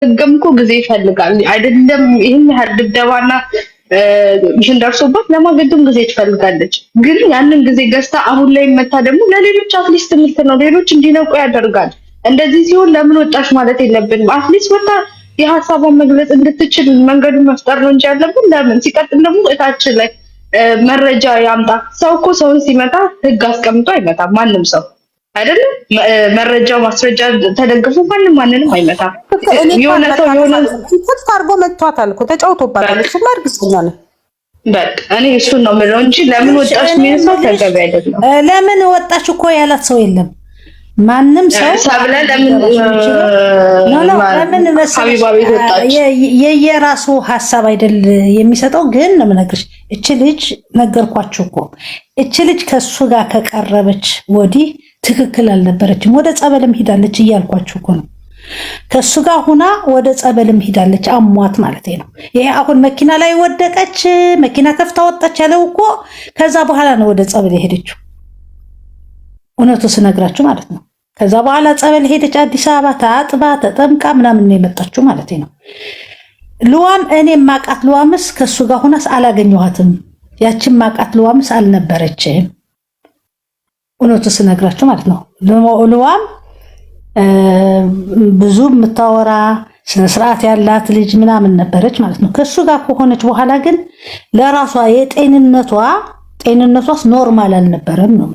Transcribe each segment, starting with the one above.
ገምኩ ጊዜ ይፈልጋል አይደለም ይሄን ያህል ድብደባና ይሄን ደርሶባት ለማገገም ጊዜ ትፈልጋለች ግን ያንን ጊዜ ገዝታ አሁን ላይ መታ ደግሞ ለሌሎች አትሊስት ትምህርት ነው ሌሎች እንዲነቁ ያደርጋል እንደዚህ ሲሆን ለምን ወጣሽ ማለት የለብንም አትሊስት ወጣ የሐሳቧን መግለጽ እንድትችል መንገዱን መፍጠር ነው እንጂ ያለብን ለምን ሲቀጥል ደግሞ እታችን ላይ መረጃ ያምጣ ሰው እኮ ሰውን ሲመታ ህግ አስቀምጦ አይመታም ማንም ሰው አይደለም መረጃው ማስረጃ ተደግፎ ማንንም አይመታም የሆነ ሰው የሆነ ታርጎ መጥቷታል እኮ ተጫውቶባታል እሱ ማርግስኛል በቃ እኔ እሱን ነው የምለው እንጂ ለምን ወጣሽ ምን ሰው ተገቢ አይደለም ለምን ወጣሽ እኮ ያላት ሰው የለም ማንም ሰው ሰብለ ለምን ለምን የየራሱ ሐሳብ አይደል የሚሰጠው ግን ነው የምነግርሽ እቺ ልጅ ነገርኳችሁ እኮ እቺ ልጅ ከሱ ጋር ከቀረበች ወዲህ ትክክል አልነበረችም ወደ ጸበልም ሄዳለች እያልኳችሁ እኮ ነው ከሱ ጋር ሆና ወደ ጸበልም ሄዳለች አሟት ማለት ነው ይሄ አሁን መኪና ላይ ወደቀች መኪና ከፍታ ወጣች ያለው እኮ ከዛ በኋላ ነው ወደ ጸበል ሄደችው እውነቱ ስነግራችሁ ማለት ነው ከዛ በኋላ ጸበል ሄደች አዲስ አበባ ታጥባ ተጠምቃ ምናምን ነው የመጣችው ማለት ነው ሉዋም እኔ ማቃት ሉዋምስ ከሱ ጋር ሆናስ አላገኘኋትም ያችን ማቃት ሉዋምስ አልነበረችም እውነቱ ስነግራችሁ ማለት ነው ሉዋም ብዙ የምታወራ ስነ ስርዓት ያላት ልጅ ምናምን ነበረች ማለት ነው ከሱ ጋር ከሆነች በኋላ ግን ለራሷ ጤንነቷስ ኖርማል አልነበረም ነው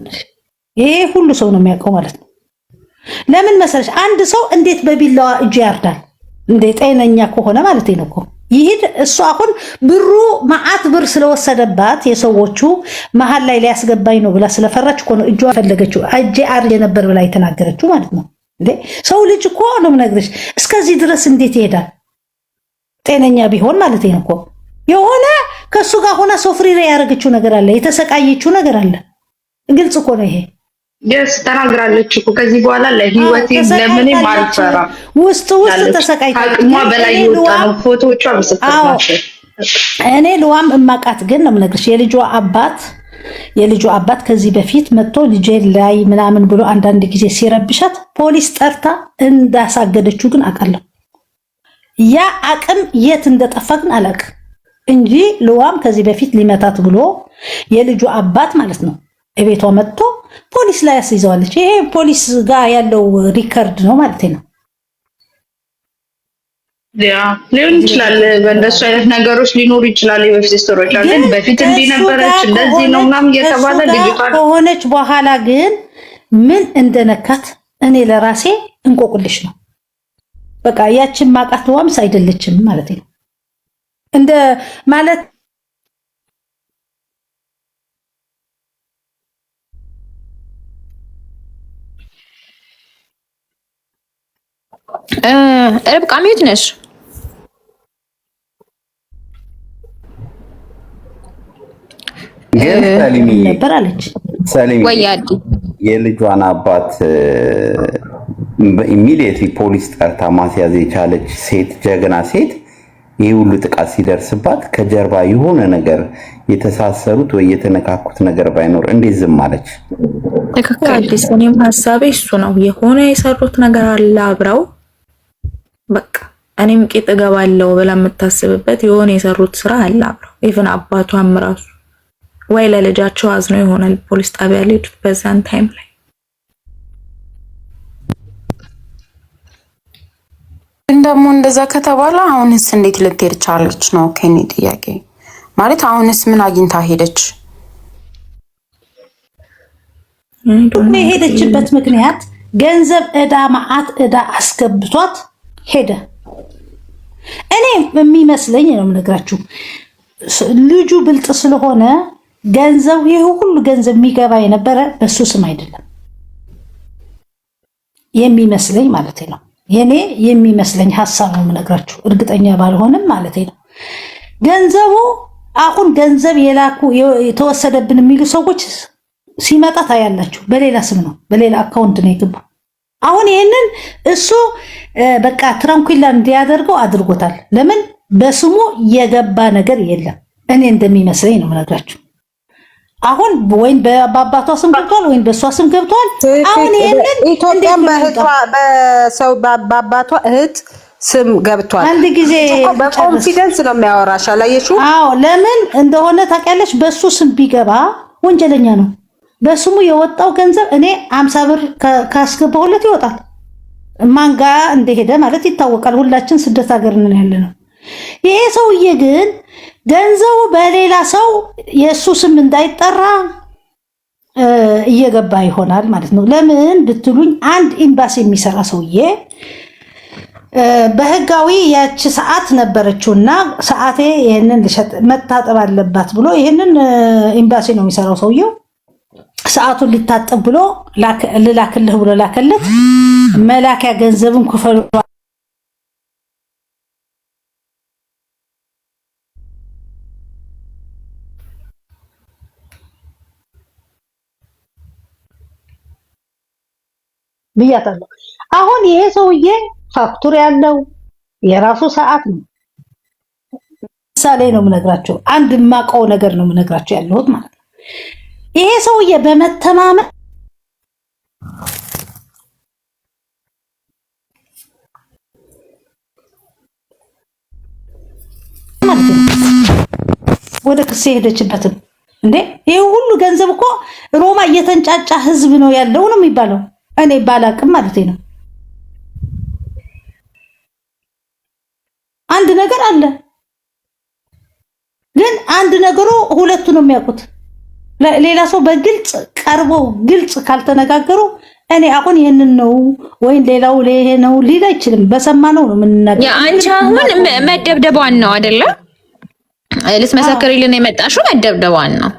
ይሄ ሁሉ ሰው ነው የሚያውቀው ማለት ነው ለምን መሰለሽ አንድ ሰው እንዴት በቢላዋ እጁ ያርዳል እንደ ጤነኛ ከሆነ ማለት ነው እኮ ይሄድ እሱ አሁን ብሩ ማዓት ብር ስለወሰደባት የሰዎቹ መሃል ላይ ሊያስገባኝ ነው ብላ ስለፈራች እኮ ነው እጇ ፈለገችው እጄ አርድ የነበር ብላ የተናገረችው ማለት ነው እንዴ ሰው ልጅ እኮ ነው ምነግርሽ እስከዚህ ድረስ እንዴት ይሄዳል ጤነኛ ቢሆን ማለት ነው እኮ የሆነ ከሱ ጋር ሆና ሶፍሪሬ ያረጋችው ነገር አለ የተሰቃየችው ነገር አለ ግልጽ እኮ ነው ይሄ ተናግራለች እኮ ከዚህ በኋላ ለህይወቴ ለምን ማልፈራ ውስጥ ተሰቃይታለች አቅሟ በላይ ይወጣው ፎቶዎቿ በሰጣቸው እኔ ሉዋም እማቃት ግን ነው ምነግርሽ የልጁ አባት ከዚህ በፊት መጥቶ ልጄ ላይ ምናምን ብሎ አንዳንድ ጊዜ ሲረብሻት ፖሊስ ጠርታ እንዳሳገደችው ግን አውቃለሁ ያ አቅም የት እንደጠፋ ግን አላውቅም እንጂ ሉዋም ከዚህ በፊት ሊመታት ብሎ የልጁ አባት ማለት ነው እቤቷ መጥቶ ፖሊስ ላይ ያስይዘዋለች ይሄ ፖሊስ ጋር ያለው ሪከርድ ነው ማለት ነው ያ ሊሆን ይችላል በእንደሱ አይነት ነገሮች ሊኖር ይችላል የበፊት ስቶሪዎች ግን በፊት እንዲነበረች እንደዚህ ነው ምናምን እየተባለ ልጅቷ ከሆነች በኋላ ግን ምን እንደነካት እኔ ለራሴ እንቆቅልሽ ነው በቃ ያችን ማቃት ዋምስ አይደለችም ማለት ነው እንደ ማለት ርብቃ ሚዩት ነሽ ሰሊሚ የልጇን አባት ኢሚዲየትሊ ፖሊስ ጠርታ ማስያዝ የቻለች ሴት ጀግና ሴት ይህ ሁሉ ጥቃት ሲደርስባት ከጀርባ የሆነ ነገር የተሳሰሩት ወይ የተነካኩት ነገር ባይኖር እንዴት ዝም አለች? ትክክል አዲስ እኔም ሐሳቤ እሱ ነው የሆነ የሰሩት ነገር አለ አብረው በቃ እኔም ቂጥ ገባለው ብላ የምታስብበት የሆነ የሰሩት ስራ አለ አብረው ኢቭን አባቷም ራሱ ወይ ለልጃቸው አዝነው ይሆናል ፖሊስ ጣቢያ ሊሄዱት በዛን ታይም ላይ እንደሞ እንደዛ ከተባለ አሁንስ እንዴት ልትሄድ ቻለች ነው ከኔ ጥያቄ ማለት አሁንስ ምን አግኝታ ሄደች ሄደችበት ምክንያት ገንዘብ እዳ ማዓት እዳ አስገብቷት ሄደ እኔ የሚመስለኝ ነው የምነግራችሁ ልጁ ብልጥ ስለሆነ ገንዘብ ይሄ ሁሉ ገንዘብ የሚገባ የነበረ በሱ ስም አይደለም የሚመስለኝ ማለት ነው የኔ የሚመስለኝ ሐሳብ ነው የምነግራችሁ እርግጠኛ ባልሆንም ማለት ነው ገንዘቡ አሁን ገንዘብ የላኩ የተወሰደብን የሚሉ ሰዎች ሲመጣ ታያላችሁ በሌላ ስም ነው በሌላ አካውንት ነው የገባው አሁን ይሄንን እሱ በቃ ትራንኩላ እንዲያደርገው አድርጎታል ለምን በስሙ የገባ ነገር የለም እኔ እንደሚመስለኝ ነው የምነግራችሁ አሁን ወይን በአባቷ ስም ገብቷል ወይን በሷ ስም ገብቷል አሁን ይሄንን ኢትዮጵያን በሰው በአባቷ እህት ስም ገብቷል። አንድ ጊዜ በኮንፊደንስ ነው የሚያወራሽ አላየሽው? አዎ ለምን እንደሆነ ታውቂያለሽ? በሱ ስም ቢገባ ወንጀለኛ ነው። በስሙ የወጣው ገንዘብ እኔ 50 ብር ካስገባሁለት ይወጣል። ማንጋ እንደሄደ ማለት ይታወቃል። ሁላችን ስደት ሀገር ነን ያለነው። ይሄ ሰውዬ ግን ገንዘቡ በሌላ ሰው የሱ ስም እንዳይጠራ እየገባ ይሆናል ማለት ነው። ለምን ብትሉኝ አንድ ኤምባሲ የሚሰራ ሰውዬ በህጋዊ ያቺ ሰዓት ነበረችውና ሰዓቴ ይሄንን መታጠብ አለባት ብሎ ይሄንን ኤምባሲ ነው የሚሰራው ሰውዬው ሰዓቱን ሊታጠብ ብሎ ልላክልህ ብሎ ላከለት። መላኪያ ገንዘብን ክፈሉ ብያታለሁ። አሁን ይሄ ሰውዬ ፋክቱር ያለው የራሱ ሰዓት ነው። ምሳሌ ነው የምነግራቸው፣ አንድ የማውቀው ነገር ነው የምነግራቸው ያለሁት ማለት ነው። ይሄ ሰውዬ በመተማመን ወደ ክስ ሄደችበትም እንዴ ይሄ ሁሉ ገንዘብ እኮ ሮማ እየተንጫጫ ህዝብ ነው ያለው ነው የሚባለው። እኔ ባላቅም ማለት ነው። አንድ ነገር አለ፣ ግን አንድ ነገሩ ሁለቱ ነው የሚያውቁት። ሌላ ሰው በግልጽ ቀርበው ግልጽ ካልተነጋገሩ እኔ አሁን ይሄንን ነው ወይ ሌላው ይሄ ነው ሊል አይችልም። በሰማነው ነው የምንናገረው። ያ አንቺ አሁን መደብደቧን ነው አይደለ? ልትመሰክሪልን የመጣሽው መደብደቧን ነው።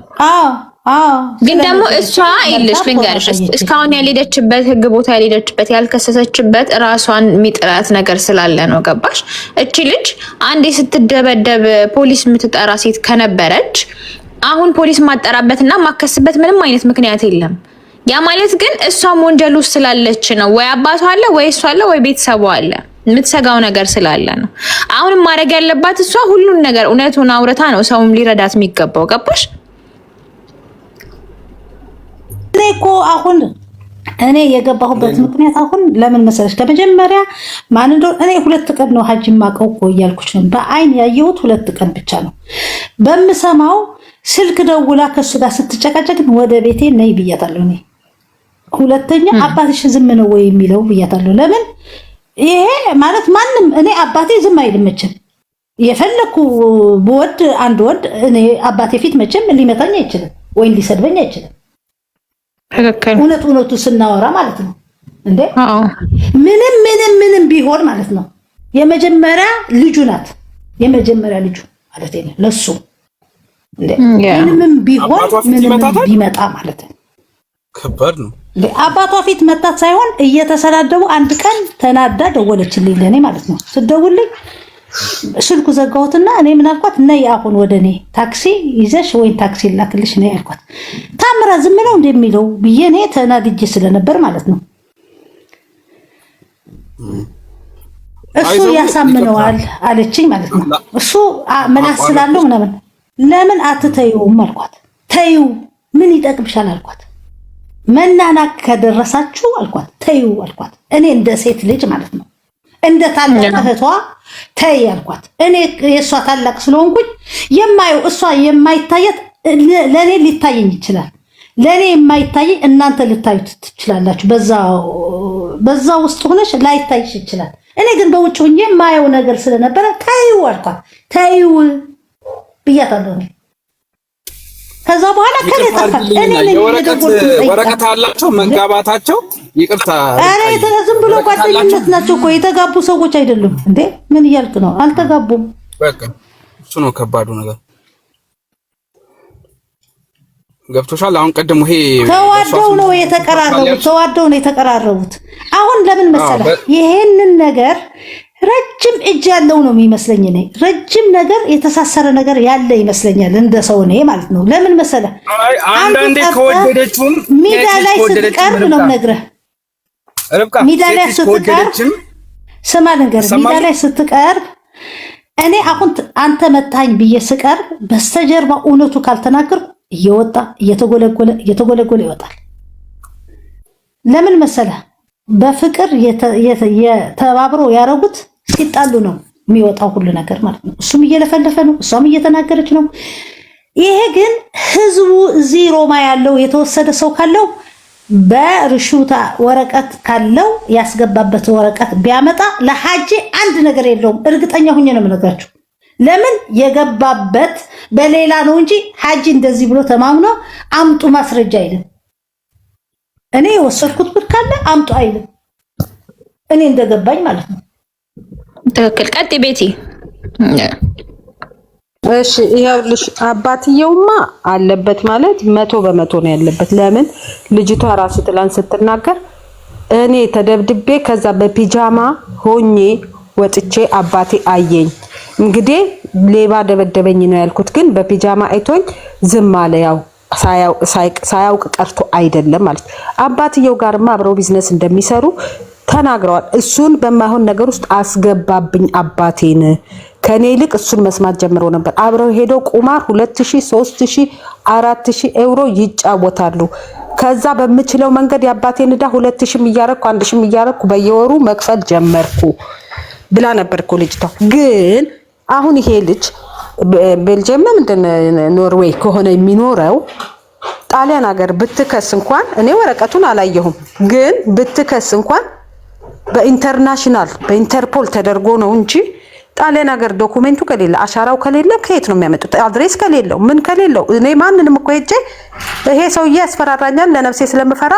ግን ደግሞ እሷ ይልሽ ልንገርሽ፣ እስካሁን ያልሄደችበት ህግ ቦታ ያልሄደችበት ያልከሰሰችበት ራሷን የሚጥላት ነገር ስላለ ነው። ገባሽ? እቺ ልጅ አንዴ ስትደበደብ ፖሊስ የምትጠራ ሴት ከነበረች አሁን ፖሊስ ማጠራበትና ማከስበት ምንም አይነት ምክንያት የለም። ያ ማለት ግን እሷም ወንጀል ውስጥ ስላለች ነው። ወይ አባቷ አለ ወይ እሷ አለ ወይ ቤተሰቧ አለ። የምትሰጋው ነገር ስላለ ነው። አሁን ማድረግ ያለባት እሷ ሁሉን ነገር እውነቱን አውርታ ነው ሰውም ሊረዳት የሚገባው። ገባሽ? እኔ እኮ አሁን እኔ የገባሁበት ምክንያት አሁን ለምን መሰለሽ? ከመጀመሪያ ማን እንደው እኔ 2 ቀን ነው ሀጅ ማቀው እኮ እያልኩሽ ነው። በአይን ያየሁት 2 ቀን ብቻ ነው። በምሰማው ስልክ ደውላ ከሱ ጋር ስትጨቃጨቅ ወደ ቤቴ ነይ ብያታለሁ። እኔ ሁለተኛ አባትሽ ዝም ነው ወይ የሚለው ብያታለሁ። ለምን ይሄ ማለት ማንም እኔ አባቴ ዝም አይልም መቼም። የፈለኩ በወድ አንድ ወድ እኔ አባቴ ፊት መቼም ሊመታኝ አይችልም ወይ ሊሰድበኝ አይችልም። እውነቱ ስናወራ ማለት ነው እንዴ ምንም ቢሆን ማለት ነው የመጀመሪያ ልጁ ናት። የመጀመሪያ ልጁ ማለት ነው ለሱ እንዴ ምንም ቢሆን ምንም ቢመጣ ማለት ነው ከባድ ነው። አባቷ ፊት መታት ሳይሆን እየተሰዳደቡ አንድ ቀን ተናዳ ደወለችልኝ ለኔ ማለት ነው። ስትደውልኝ ስልኩ ዘጋሁትና እኔ ምን አልኳት፣ ነይ አሁን ወደኔ ታክሲ ይዘሽ ወይ ታክሲ ላክልሽ ነይ አልኳት። ታምራ ዝም ነው እንደሚለው ብዬ እኔ ተናድጄ ስለነበር ማለት ነው። እሱ ያሳምነዋል አለችኝ ማለት ነው። እሱ ምላስ ስላለው ምናምን ለምን አትተይውም አልኳት። ተይው ምን ይጠቅምሻል አልኳት። መናናቅ ከደረሳችሁ አልኳት ተይው አልኳት። እኔ እንደ ሴት ልጅ ማለት ነው እንደ ታላቅ እህቷ ተይ አልኳት። እኔ የእሷ ታላቅ ስለሆንኩኝ የማየው እሷ የማይታየት ለኔ ሊታየኝ ይችላል። ለኔ የማይታየኝ እናንተ ልታዩት ትችላላችሁ። በዛ ውስጥ ሆነሽ ላይታይሽ ይችላል። እኔ ግን በውጭ ሆኜ የማየው ነገር ስለነበረ ተይው አልኳት። ተይው ብያታለሁ። ከዛ በኋላ ወረቀት አላቸው መጋባታቸው። ይቅርታ አረ ዝም ብሎ ጓደኝነት ናቸው እኮ የተጋቡ ሰዎች አይደሉም እንዴ? ምን እያልክ ነው? አልተጋቡም። በቃ እሱ ነው ከባዱ ነገር። ገብቶሻል? አሁን ቀደም ይሄ ተዋደው ነው የተቀራረቡት። አሁን ለምን መሰለህ ይሄንን ነገር ረጅም እጅ ያለው ነው የሚመስለኝ። እኔ ረጅም ነገር የተሳሰረ ነገር ያለ ይመስለኛል እንደ ሰው እኔ ማለት ነው። ለምን መሰለህ አንዳንዴ ከወደደችም ሚዳ ላይ ስትቀርብ ነው የምነግርህ። ሚዳ ላይ ስትቀርብ ስማ ነገር ሚዳ ላይ ስትቀርብ እኔ አሁን አንተ መታኝ ብዬ ስቀርብ በስተጀርባ እውነቱ ካልተናገርኩ እየወጣ እየተጎለጎለ ይወጣል። ለምን መሰለህ በፍቅር የተባብረው ያረጉት ሲጣሉ ነው የሚወጣው ሁሉ ነገር ማለት ነው። እሱም እየለፈለፈ ነው፣ እሷም እየተናገረች ነው። ይሄ ግን ህዝቡ እዚህ ሮማ ያለው የተወሰደ ሰው ካለው በርሹታ ወረቀት ካለው ያስገባበት ወረቀት ቢያመጣ ለሐጂ አንድ ነገር የለውም። እርግጠኛ ሆኜ ነው የምነግራችሁ። ለምን የገባበት በሌላ ነው እንጂ ሐጂ እንደዚህ ብሎ ተማምኖ አምጡ ማስረጃ አይልም። እኔ የወሰድኩት ብር ካለ አምጡ አይልም። እኔ እንደገባኝ ማለት ነው። ትክክል። ቀጥ ቤቲ። እሺ ይኸውልሽ አባትየውማ አለበት ማለት 100% ነው ያለበት። ለምን ልጅቷ ራሱ ትላንት ስትናገር እኔ ተደብድቤ ከዛ በፒጃማ ሆኜ ወጥቼ አባቴ አየኝ። እንግዲህ ሌባ ደበደበኝ ነው ያልኩት፣ ግን በፒጃማ አይቶኝ ዝም አለ። ያው ሳያውቅ ቀርቶ አይደለም ማለት። አባትየው ጋርማ አብረው ቢዝነስ እንደሚሰሩ ተናግረዋል። እሱን በማይሆን ነገር ውስጥ አስገባብኝ አባቴን። ከኔ ይልቅ እሱን መስማት ጀምሮ ነበር። አብረው ሄደው ቁማር 2000 3000 4000 ዩሮ ይጫወታሉ። ከዛ በምችለው መንገድ የአባቴን ዕዳ 2000 እያረኩ 1000 እያረኩ በየወሩ መክፈል ጀመርኩ ብላ ነበርኩ ልጅቷ። ግን አሁን ይሄ ልጅ ቤልጅየም ምንድን ኖርዌይ ከሆነ የሚኖረው ጣሊያን ሀገር ብትከስ እንኳን እኔ ወረቀቱን አላየሁም፣ ግን ብትከስ እንኳን በኢንተርናሽናል በኢንተርፖል ተደርጎ ነው እንጂ ጣሊያን ሀገር ዶኩሜንቱ ከሌለ አሻራው ከሌለ ከየት ነው የሚያመጡት? አድሬስ ከሌለው ምን ከሌለው እኔ ማንንም እኮ ሄጄ ይሄ ሰውዬ ያስፈራራኛል ለነፍሴ ስለምፈራ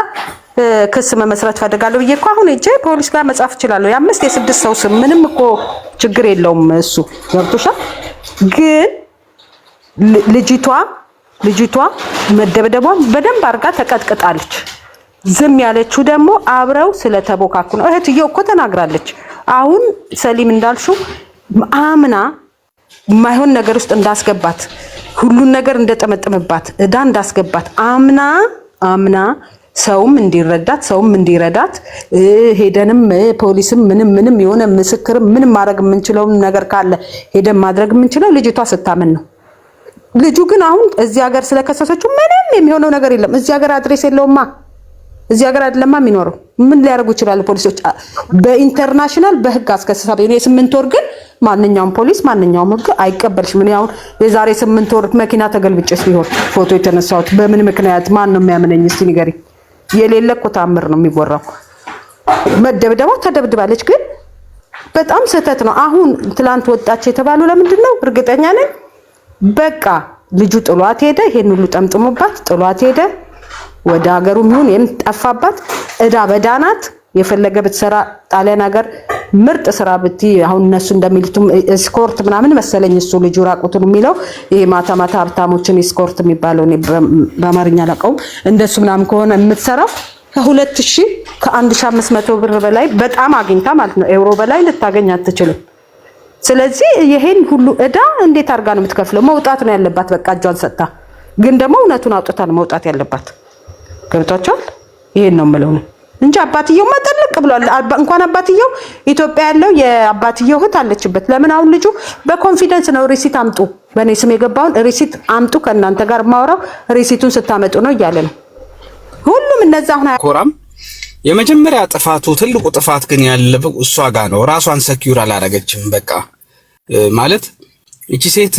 ክስ መመስረት ፈልጋለሁ ብዬ እኮ አሁን ሄጄ ፖሊስ ጋር መጻፍ እችላለሁ። የ5 የ6 ሰው ስም ምንም እኮ ችግር የለውም። እሱ ገብቶሻል። ግን ልጅቷ መደብደቧን በደንብ አድርጋ ተቀጥቅጣለች። ዝም ያለችው ደግሞ አብረው ስለተቦካኩ ነው። እህትየው እኮ ተናግራለች። አሁን ሰሊም እንዳልሽው አምና የማይሆን ነገር ውስጥ እንዳስገባት ሁሉን ነገር እንደጠመጠመባት ዕዳ እንዳስገባት አምና ሰውም እንዲረዳት ሰውም እንዲረዳት ሄደንም ፖሊስም ምንም የሆነ ምስክርም ምንም ማድረግ የምንችለው ነገር ካለ ሄደን ማድረግ የምንችለው ልጅቷ ስታምን ነው። ልጁ ግን አሁን እዚህ ሀገር ስለከሰሰችው ምንም የሚሆነው ነገር የለም። እዚህ ሀገር አድሬስ የለውማ። እዚህ ሀገር አይደለማ የሚኖረው። ምን ሊያደርጉ ይችላሉ ፖሊሶች? በኢንተርናሽናል በህግ አስከሰሳ ቢሆን የ8 ወር ግን ማንኛውም ፖሊስ ማንኛውም ህግ አይቀበልሽም። ምን ያው የዛሬ 8 ወር መኪና ተገልብጬስ ቢሆን ፎቶ የተነሳሁት በምን ምክንያት ማን ነው የሚያምነኝ? እስቲ ንገሪ። የሌለ እኮ ታምር ነው የሚወራው። መደብደባ ተደብድባለች፣ ግን በጣም ስህተት ነው። አሁን ትላንት ወጣች የተባሉ ለምንድን ነው? እርግጠኛ ነኝ በቃ ልጁ ጥሏት ሄደ። ይሄን ሁሉ ጠምጥሞባት ጥሏት ሄደ። ወደ ሀገሩም ይሁን ጠፋባት። ዕዳ በዳናት። የፈለገ ብትሰራ ጣሊያን ሀገር ምርጥ ስራ ብቲ አሁን እነሱ እንደሚሉትም ስኮርት ምናምን መሰለኝ እሱ ልጁ ራቁቱን የሚለው ይሄ ማታ ሀብታሞችን ስኮርት የሚባለው እኔ በአማርኛ አላውቀውም። እንደሱ ምናምን ከሆነ የምትሰራው ከ2000 ከ1500 ብር በላይ በጣም አግኝታ ማለት ነው ዩሮ በላይ ልታገኝ አትችልም። ስለዚህ ይሄን ሁሉ ዕዳ እንዴት አድርጋ ነው የምትከፍለው? መውጣት ነው ያለባት። በቃ እጇን ሰጥታ። ግን ደግሞ እውነቱን አውጥታ ነው መውጣት ያለባት። ገብቷቸዋል። ይሄን ነው የምለው እንጂ አባትየው መጠልቅ ብሏል። እንኳን አባትየው ኢትዮጵያ ያለው የአባትየው እህት አለችበት። ለምን አሁን ልጁ በኮንፊደንስ ነው ሪሲት አምጡ፣ በእኔ ስም የገባውን ሪሲት አምጡ፣ ከእናንተ ጋር ማውራው ሪሲቱን ስታመጡ ነው እያለ ነው። ሁሉም እነዛ አሁን ኮራም የመጀመሪያ ጥፋቱ ትልቁ ጥፋት ግን ያለው እሷ ጋር ነው። ራሷን ሰኪዩር አላረገችም። በቃ ማለት እቺ ሴት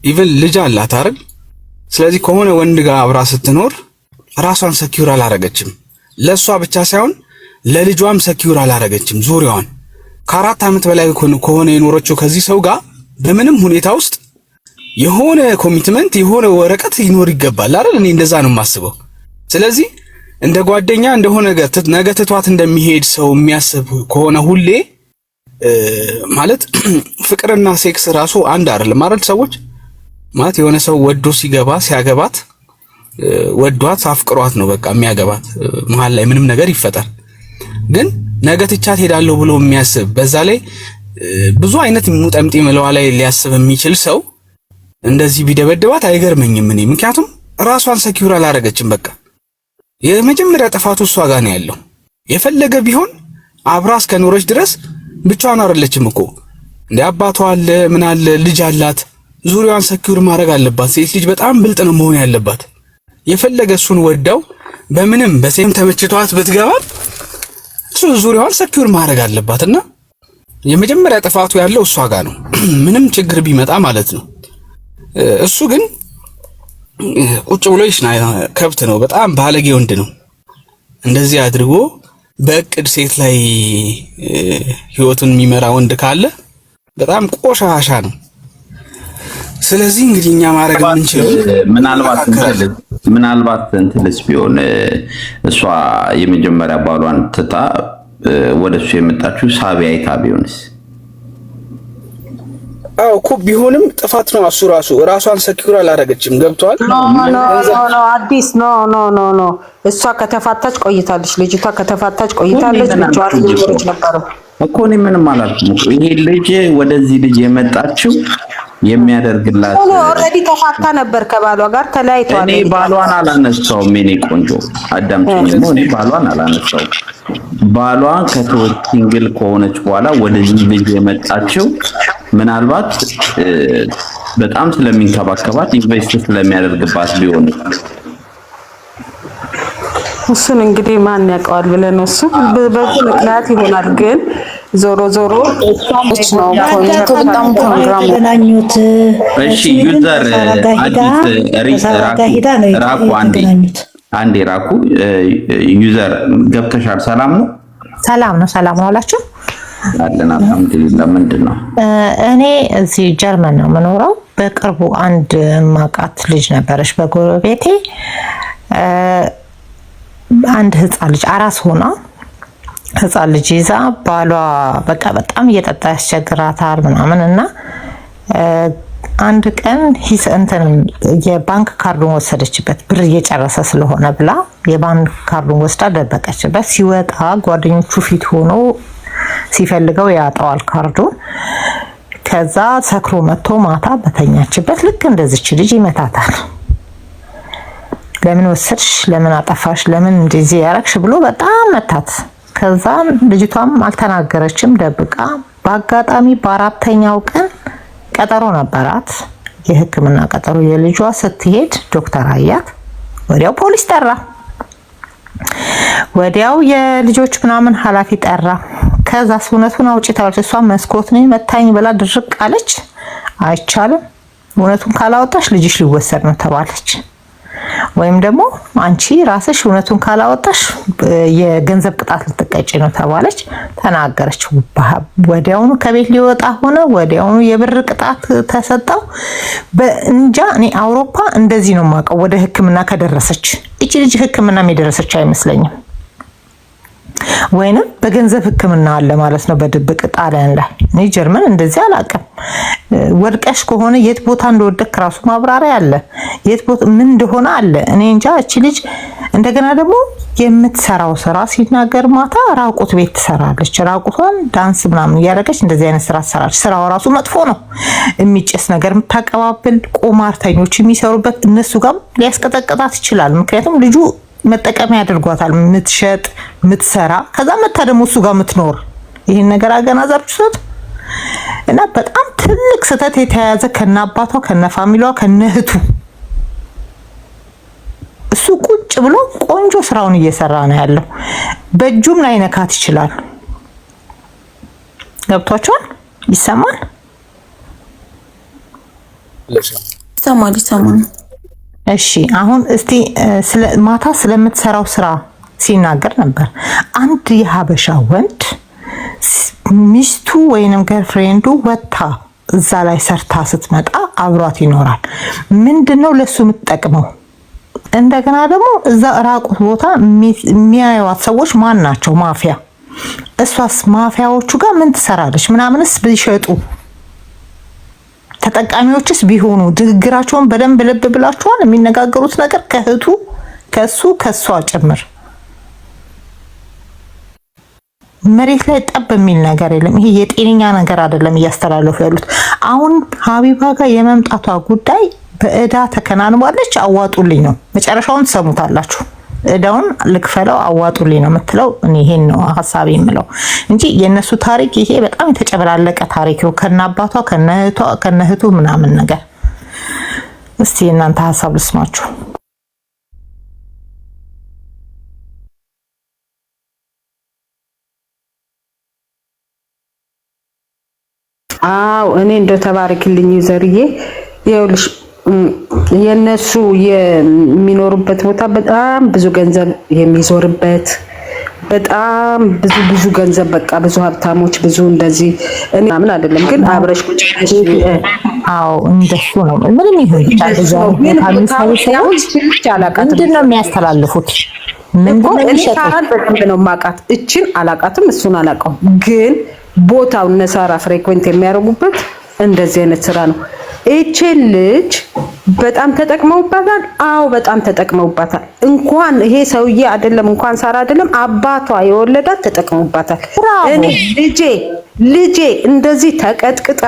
ኢቭን ልጅ አላት አይደል? ስለዚህ ከሆነ ወንድ ጋር አብራ ስትኖር ራሷን ሰኪዩር አላረገችም። ለሷ ብቻ ሳይሆን ለልጇም ሰኪዩር አላረገችም። ዙሪያዋን ከ4 ዓመት በላይ ከሆነ የኖረችው ከዚህ ሰው ጋር በምንም ሁኔታ ውስጥ የሆነ ኮሚትመንት የሆነ ወረቀት ይኖር ይገባል አይደል? እኔ እንደዛ ነው የማስበው። ስለዚህ እንደ ጓደኛ እንደሆነ ነገ ትቷት እንደሚሄድ ሰው የሚያስብ ከሆነ ሁሌ ማለት ፍቅርና ሴክስ ራሱ አንድ አይደለም አይደል? ሰዎች ማለት የሆነ ሰው ወዶ ሲያገባት ወዷት አፍቅሯት ነው በቃ የሚያገባት። መሀል ላይ ምንም ነገር ይፈጠር፣ ግን ነገ ትቻት ሄዳለሁ ብሎ የሚያስብ በዛ ላይ ብዙ አይነት ሙጠምጤ መለዋ ላይ ሊያስብ የሚችል ሰው እንደዚህ ቢደበድባት አይገርመኝም እኔ። ምክንያቱም ራሷን ሰኪዩር አላረገችም። በቃ የመጀመሪያ ጥፋቱ እሷ ጋር ነው ያለው። የፈለገ ቢሆን አብራ እስከኖረች ድረስ ብቻዋን አይደለችም እኮ እንደ አባቷ አለ ምን አለ ልጅ አላት። ዙሪያዋን ሰኪዩር ማድረግ አለባት። ሴት ልጅ በጣም ብልጥ ነው መሆን ያለባት። የፈለገ እሱን ወዳው በምንም በሴም ተመችቷት ብትገባ እሱ ዙሪያዋን ሰኪዩር ማድረግ አለባትና የመጀመሪያ ጥፋቱ ያለው እሷ ጋር ነው። ምንም ችግር ቢመጣ ማለት ነው። እሱ ግን ቁጭ ብሎ ይሽና ከብት ነው። በጣም ባለጌ ወንድ ነው። እንደዚህ አድርጎ በእቅድ ሴት ላይ ህይወቱን የሚመራ ወንድ ካለ በጣም ቆሻሻ ነው። ስለዚህ እንግዲህ እኛ ማድረግ የምንችለው ምናልባት እንትልስ ቢሆን እሷ የመጀመሪያ ባሏን ትታ ወደሱ የመጣችው ሳቢያ አይታ ቢሆንስ? አዎ እኮ ቢሆንም ጥፋት ነው። እሱ ራሷን ሰኪውር አላደረገችም። ገብቷል? አዲስ ኖ እሷ ከተፋታች ቆይታለች። ልጅቷ ከተፋታች ቆይታለች። ልጅዋን ልጅ ነበር እኮ እኔ ምንም አላልኩም። ይሄ ልጅ ወደዚህ ልጅ የመጣችው የሚያደርግላት ኦልሬዲ ተፋታ ነበር ከባሏ ጋር ተለያይቷል። እኔ ባሏን አላነሳውም። እኔ ቆንጆ አዳምጪኝ። እኔ ባሏን አላነሳውም። ባሏን ሲንግል ከሆነች በኋላ ወደዚህ ልጅ የመጣችው ምናልባት በጣም ስለሚንከባከባት ኢንቨስት ስለሚያደርግባት ቢሆን እሱን እንግዲህ ማን ያውቀዋል ብለን እሱ በዚህ ምክንያት ይሆናል። ግን ዞሮ እሱ ነው ኮንቱ በጣም ፕሮግራም ገናኙት። እሺ ዩዘር አዲስ ራኩ አንዴ ራኩ ዩዘር ገብተሻል? ሰላም ነው? ሰላም ነው። ሰላም ዋላችሁ? አለን አልሐምዱሊላህ። ምንድን ነው? እኔ እዚህ ጀርመን ነው የምኖረው። በቅርቡ አንድ ማቃት ልጅ ነበረች በጎረቤቴ። አንድ ህፃን ልጅ አራስ ሆና ህፃን ልጅ ይዛ ባሏ በቃ በጣም እየጠጣ ያስቸግራታል ምናምን እና አንድ ቀን የባንክ ካርዱን ወሰደችበት ብር እየጨረሰ ስለሆነ ብላ የባንክ ካርዱን ወስዳ ደበቀችበት። ሲወጣ ጓደኞቹ ፊት ሆኖ ሲፈልገው ያጣዋል ካርዱን። ከዛ ሰክሮ መጥቶ ማታ በተኛችበት ልክ እንደዚች ልጅ ይመታታል። ለምን ወሰድሽ? ለምን አጠፋሽ? ለምን እንደዚህ ያረክሽ ብሎ በጣም መታት። ከዛ ልጅቷም አልተናገረችም ደብቃ። በአጋጣሚ በአራተኛው ቀን ቀጠሮ ነበራት፣ የሕክምና ቀጠሮ። የልጇ ስትሄድ ዶክተር አያት። ወዲያው ፖሊስ ጠራ። ወዲያው የልጆች ምናምን ኃላፊ ጠራ። ከዛ እውነቱን አውጪ ተባለች። እሷ መስኮት ነው መታኝ ብላ ድርቅ አለች። አይቻልም፣ እውነቱን ካላወጣሽ ልጅሽ ሊወሰድ ነው ተባለች። ወይም ደግሞ አንቺ ራስሽ እውነቱን ካላወጣሽ የገንዘብ ቅጣት ልትቀጪ ነው ተባለች። ተናገረች። ወዲያውኑ ከቤት ሊወጣ ሆነ። ወዲያውኑ የብር ቅጣት ተሰጠው። በእንጃ እኔ አውሮፓ እንደዚህ ነው የማውቀው። ወደ ህክምና ከደረሰች እቺ ልጅ ህክምናም የደረሰች አይመስለኝም። ወይንም በገንዘብ ህክምና አለ ማለት ነው በድብቅ ጣሊያን ላይ። እኔ ጀርመን እንደዚህ አላውቅም። ወድቀሽ ከሆነ የት ቦታ እንደወደክ ራሱ ማብራሪያ አለ። የት ቦታ ምን እንደሆነ አለ። እኔ እንጃ። እቺ ልጅ እንደገና ደግሞ የምትሰራው ስራ ሲናገር ማታ ራቁት ቤት ትሰራለች። ራቁቷን ዳንስ ምናምን እያደረገች እንደዚህ አይነት ስራ ትሰራለች። ስራው ራሱ መጥፎ ነው። የሚጨስ ነገር የምታቀባብል ቁማርተኞች የሚሰሩበት እነሱ ጋር ሊያስቀጠቅጣት ይችላል። ምክንያቱም ልጁ መጠቀሚያ ያደርጓታል። የምትሸጥ የምትሰራ ከዛ መታ ደግሞ እሱ ጋር የምትኖር ይሄን ነገር አገናዘባችሁት። እና በጣም ትልቅ ስህተት የተያያዘ ከነአባቷ ከነፋሚሊዋ ከነህቱ እሱ ቁጭ ብሎ ቆንጆ ስራውን እየሰራ ነው ያለው። በእጁም ላይ ነካት ይችላል። ገብቷችኋል? ይሰማል? ይሰማል። እሺ አሁን እስቲ ማታ ስለምትሰራው ስራ ሲናገር ነበር። አንድ የሀበሻ ወንድ ሚስቱ ወይንም ገርፍሬንዱ ወጣ እዛ ላይ ሰርታ ስትመጣ አብሯት ይኖራል። ምንድነው ለሱ የምትጠቅመው? እንደገና ደግሞ እዛ ራቁት ቦታ የሚያዩዋት ሰዎች ማን ናቸው? ማፊያ። እሷስ ማፊያዎቹ ጋር ምን ትሰራለች? ምናምንስ ቢሸጡ ተጠቃሚዎችስ ቢሆኑ ንግግራቸውን በደንብ ልብ ብላችኋል? የሚነጋገሩት ነገር ከእህቱ ከሷ ጭምር መሬት ላይ ጠብ የሚል ነገር የለም። ይሄ የጤነኛ ነገር አይደለም እያስተላለፉ ያሉት። አሁን ሀቢባ ጋር የመምጣቷ ጉዳይ በእዳ ተከናንባለች። አዋጡልኝ ነው መጨረሻውን ትሰሙታላችሁ። እዳውን ልክፈለው አዋጡልኝ ነው የምትለው። እኔ ይሄን ነው ሐሳቤ የምለው እንጂ የነሱ ታሪክ ይሄ በጣም የተጨበላለቀ ታሪክ ነው። ከነአባቷ ከነእህቱ ምናምን ነገር። እስቲ እናንተ ሐሳብ ልስማችሁ። አዎ እኔ እንደው ተባረክልኝ ዘርዬ ይኸውልሽ የነሱ የሚኖሩበት ቦታ በጣም ብዙ ገንዘብ የሚዞርበት በጣም ብዙ ገንዘብ በቃ ብዙ ሀብታሞች ብዙ እንደዚህ እኔ ምን አይደለም ግን አብረሽ ቁጭ ብለሽ አዎ እንደሱ ነው ምንም ይሁን ምንድን ነው የሚያስተላልፉት እኔ ሳራን በደንብ ነው የማውቃት እችን አላውቃትም እሱን አላውቀውም ግን ቦታው ነሳራ ፍሪኩዌንት የሚያደርጉበት እንደዚህ አይነት ስራ ነው እቺ ልጅ በጣም ተጠቅመውባታል አዎ በጣም ተጠቅመውባታል እንኳን ይሄ ሰውዬ አይደለም እንኳን ሳራ አይደለም አባቷ የወለዳት ተጠቅመውባታል እኔ ልጄ እንደዚህ ተቀጥቅጣ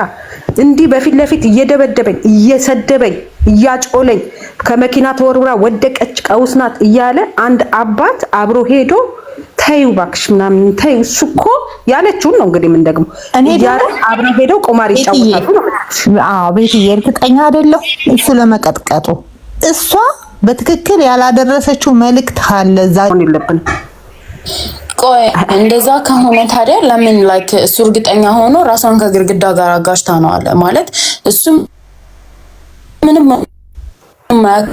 እንዲህ በፊት ለፊት እየደበደበኝ እየሰደበኝ እያጮለኝ ከመኪና ተወርውራ ወደቀች ቀውስናት እያለ አንድ አባት አብሮ ሄዶ ታዩ ባክሽ ምናምን ታዩ እሱኮ ያለችውን ነው እንግዲህ ምን ደግሞ እኔ አብሮ ሄዶ ቁማር ይጫወታሉ ነው አዎ ቤት እርግጠኛ አይደለሁ እሱ ለመቀጥቀጡ እሷ በትክክል ያላደረሰችው መልእክት አለ ዛሬ ይለብን ቆይ እንደዛ ከሆነ ታዲያ ለምን ላይክ እሱ እርግጠኛ ሆኖ ራሷን ከግርግዳ ጋር አጋጭታ ነው አለ ማለት እሱም ምንም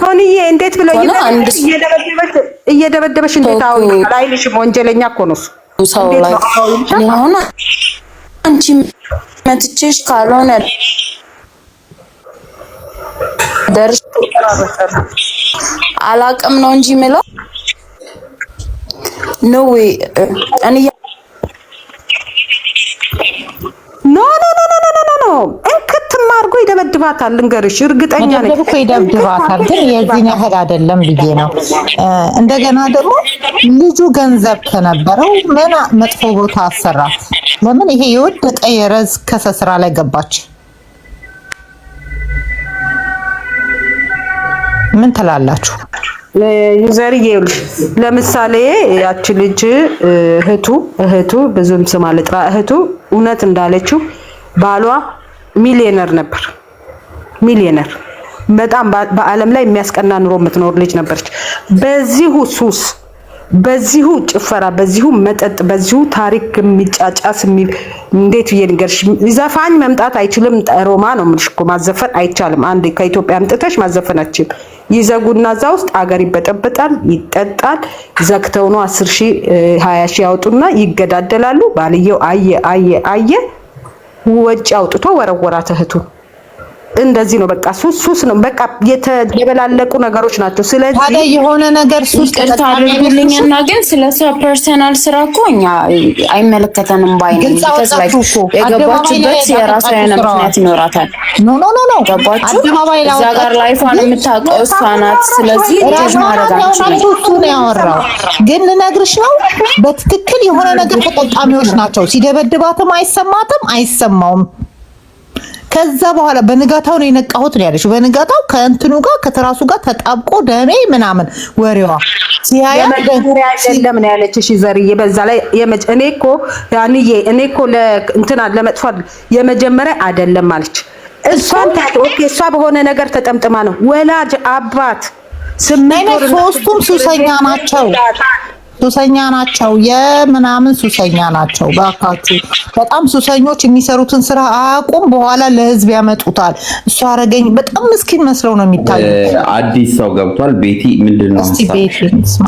ሆንዬ እንዴት ብለው እየደበደበሽ እንዴት አሁን አይልሽም ወንጀለኛ እኮ ነው ሰው ላይ ሆነ አንቺ መትቼሽ ካልሆነ ደርሽ አላቅም ነው እንጂ ምለው ኖ ዌይ እኔ ኖ እንክትም አድርጎ ይደበድባታል ልንገርሽ እርግጠኛ ነኝ እኮ ይደበድባታል ግን የዚህን ያህል አይደለም ብዬ ነው እንደገና ደግሞ ልጁ ገንዘብ ከነበረው ምን መጥፎ ቦታ አሰራት ለምን ይሄ የወደቀ የረዝ ከሰስራ ላይ ገባች ምን ትላላችሁ ዩዘርዬ ለምሳሌ ያቺ ልጅ እህቱ ብዙም ስም አልጥራ እህቱ እውነት እንዳለችው ባሏ ሚሊዮነር ነበር ሚሊዮነር በጣም በአለም ላይ የሚያስቀና ኑሮ የምትኖር ልጅ ነበርች በዚሁ ሱስ በዚሁ ጭፈራ በዚሁ መጠጥ በዚሁ ታሪክ የሚጫጫስ እንዴት ይንገርሽ ዘፋኝ መምጣት አይችልም ሮማ ነው ምልሽኮ ማዘፈን አይቻልም አንድ ከኢትዮጵያ አምጥተሽ ማዘፈናችን ይዘጉና እዛ ውስጥ አገር ይበጠበጣል ይጠጣል ዘግተው ነው 10,000 20,000 ያወጡና ይገዳደላሉ ባልየው አየ ወጪ አውጥቶ ወረወራት እህቱ እንደዚህ ነው በቃ ሱስ ነው በቃ የተደበላለቁ ነገሮች ናቸው ስለዚህ ታዲያ የሆነ ነገር ሱስ ተታደርጉልኝና ግን ስለሷ ፐርሰናል ስራ እኮ እኛ አይመለከተንም ባይነን ተስላይኩ የገባችበት የራሷ የሆነ ምክንያት ይኖራታል ኖ ገባችሁ እዛ ጋር ላይፏን የምታውቀው እሷ ናት ስለዚህ ልጅ ማረጋችሁ እሱ ነው ያወራው ግን ልነግርሽ ነው በትክክል የሆነ ነገር ተጠቃሚዎች ናቸው ሲደበድባትም አይሰማውም ከዛ በኋላ በንጋታው ነው የነቃሁት ነው ያለሽ በንጋታው ከእንትኑ ጋር ከተራሱ ጋር ተጣብቆ ደሜ ምናምን ወሬዋ ሲያያ የመጀመሪያ አይደለም ነው ያለችሽ ዘርዬ በዛ ላይ እኔ እኮ ለእንትና ለመጥፎ የመጀመሪያ አይደለም ማለች እሷን ታጥቆ እሷ በሆነ ነገር ተጠምጥማ ነው ወላጅ አባት ስሜት ሶስቱም ሱሰኛ ናቸው የምናምን ሱሰኛ ናቸው ባካችሁ በጣም ሱሰኞች የሚሰሩትን ስራ አቁም በኋላ ለህዝብ ያመጡታል እሱ አረገኝ በጣም ምስኪን መስለው ነው የሚታየው አዲስ ሰው ገብቷል ቤቲ ምንድነው እስቲ ቤቲ ስማ